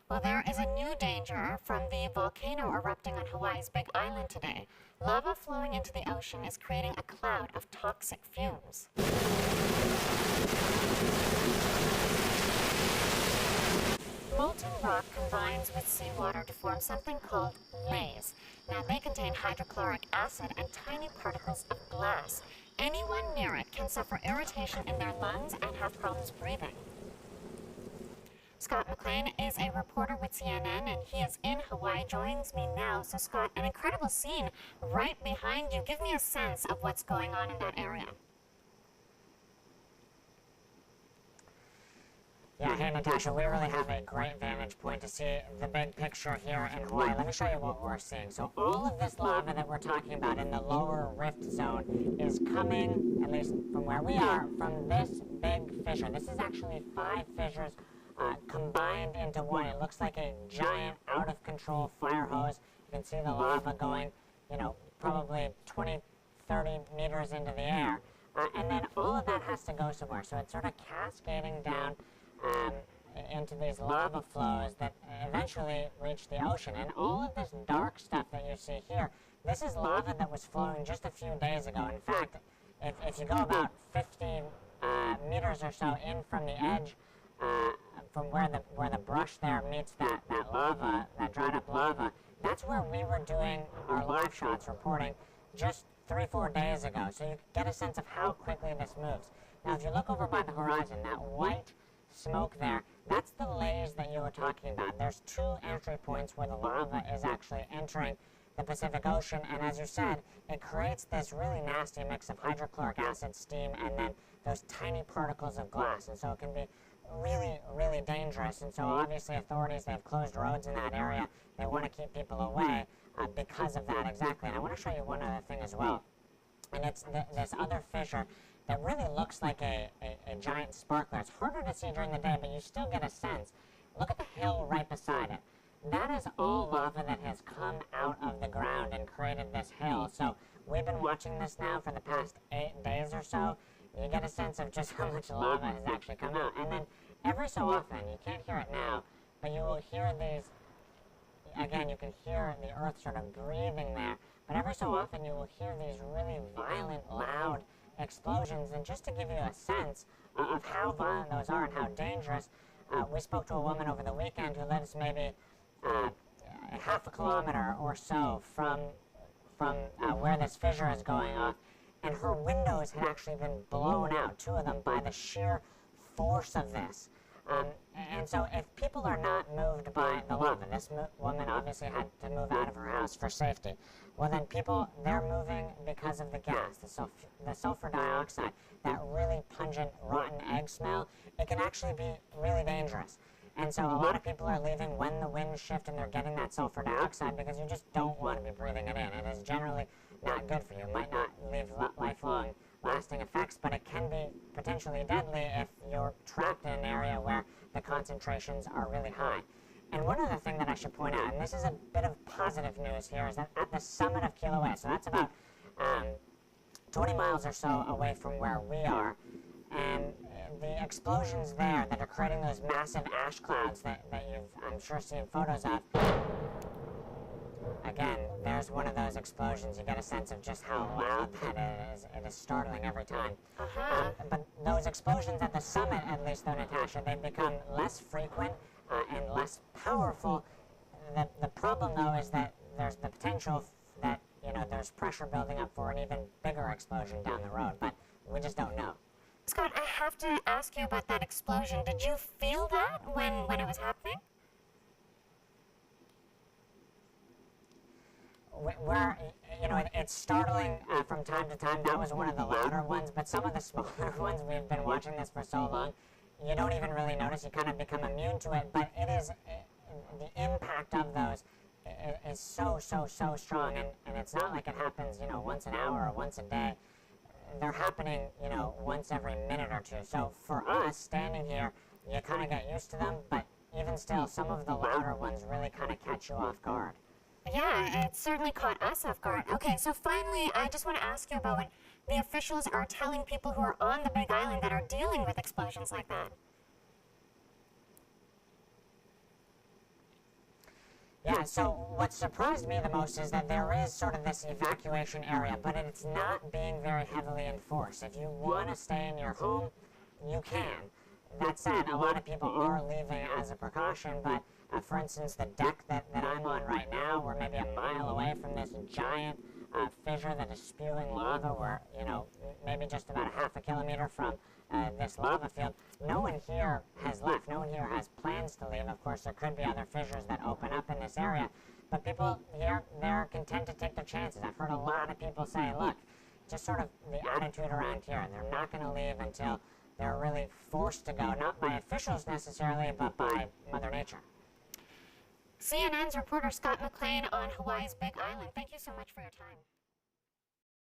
Well, there is a new danger from the volcano erupting on Hawaii's Big Island today. Lava flowing into the ocean is creating a cloud of toxic fumes. Molten rock combines with seawater to form something called lays. Now, they contain hydrochloric acid and tiny particles of glass. Anyone near it can suffer irritation in their lungs and have problems breathing. Scott McLean is a reporter with CNN, and he is in Hawaii, joins me now. So, Scott, an incredible scene right behind you. Give me a sense of what's going on in that area. Yeah, hey Natasha, we really have a great vantage point to see the big picture here in Hawaii. Let me show you what we're seeing. So all of this lava that we're talking about in the lower rift zone is coming, at least from where we are, from this big fissure. This is actually 5 fissures combined into one. It looks like a giant, out-of-control fire hose. You can see the lava going, probably 20, 30 meters into the air. And then all of that has to go somewhere. So it's sort of cascading down into these lava flows that eventually reach the ocean. And all of this dark stuff that you see here, this is lava that was flowing just a few days ago. In fact, if you go about 50 meters or so in from the edge, from where the brush there meets that lava, that dried up lava, that's where we were doing our live shots reporting just 3-4 days ago. So you get a sense of how quickly this moves. Now, if you look over by the horizon, that white smoke there, that's the lays that you were talking about. There's 2 entry points where the lava is actually entering the Pacific Ocean, and as you said, it creates this really nasty mix of hydrochloric acid, steam, and then those tiny particles of glass, and so it can be really, really dangerous. And so obviously authorities, they've closed roads in that area. They want to keep people away because of that exactly. And I want to show you one other thing as well, and it's this other fissure that really looks like a giant sparkler. It's harder to see during the day, but you still get a sense. Look at the hill right beside it. That is all lava that has come out of the ground and created this hill. So we've been watching this now for the past 8 days or so. You get a sense of just how much lava has actually come out. And then every so often, you can't hear it now, but you will hear these, again, you can hear the earth sort of breathing there, but every so often you will hear these really violent, loud explosions. And just to give you a sense of how violent those are and how dangerous, we spoke to a woman over the weekend who lives maybe half a kilometer or so from where this fissure is going off, and her windows had actually been blown out, 2 of them, by the sheer force of this. And so if people are not moved by the lava, this woman obviously had to move out of her house for safety. Well, then people, they're moving because of the gas, the sulfur dioxide, that really pungent, rotten egg smell. It can actually be really dangerous. And so a lot of people are leaving when the winds shift and they're getting that sulfur dioxide because you just don't want to be breathing it in. It is generally not good for you. It might not leave lifelong lasting effects, but it can be potentially deadly if you're trapped in an area where the concentrations are really high. And one other thing that I should point out, and this is a bit of positive news here, is that at the summit of Kilauea, so that's about 20 miles or so away from where we are, and the explosions there that are creating those massive ash clouds that you've, I'm sure, seen photos of. Again, there's one of those explosions. You get a sense of just how loud that is. It is startling every time. But those explosions at the summit, at least though, Natasha, they've become less frequent and less powerful. The problem, though, is that there's the potential that, there's pressure building up for an even bigger explosion down the road, but we just don't know. Scott, I have to ask you about that explosion. Did you feel that when it was happening? It's startling from time to time. That was one of the louder ones, but some of the smaller ones, we've been watching this for so long, you don't even really notice. You kind of become immune to it, but it is, the impact of those is so strong, and it's not like it happens, once an hour or once a day. They're happening, once every minute or two. So for us, standing here, you kind of get used to them, but even still, some of the louder ones really kind of catch you off guard. Yeah, it certainly caught us off guard. Okay, so finally, I just want to ask you about what the officials are telling people who are on the Big Island that are dealing with explosions like that. Yeah, so what surprised me the most is that there is sort of this evacuation area, but it's not being very heavily enforced. If you want to stay in your home, you can. That said, a lot of people are leaving as a precaution, but for instance, the deck that I'm on right now, we're maybe a mile away from this giant fissure that is spewing lava. We're, maybe just about a half a kilometer from this lava field. No one here has left. No one here has plans to leave. Of course, there could be other fissures that open up in this area, but people here, they're content to take their chances. I've heard a lot of people say, look, just sort of the attitude around here, they're not going to leave until they're really forced to go, not by officials necessarily, but by Mother Nature. CNN's reporter Scott McLean on Hawaii's Big Island. Thank you so much for your time.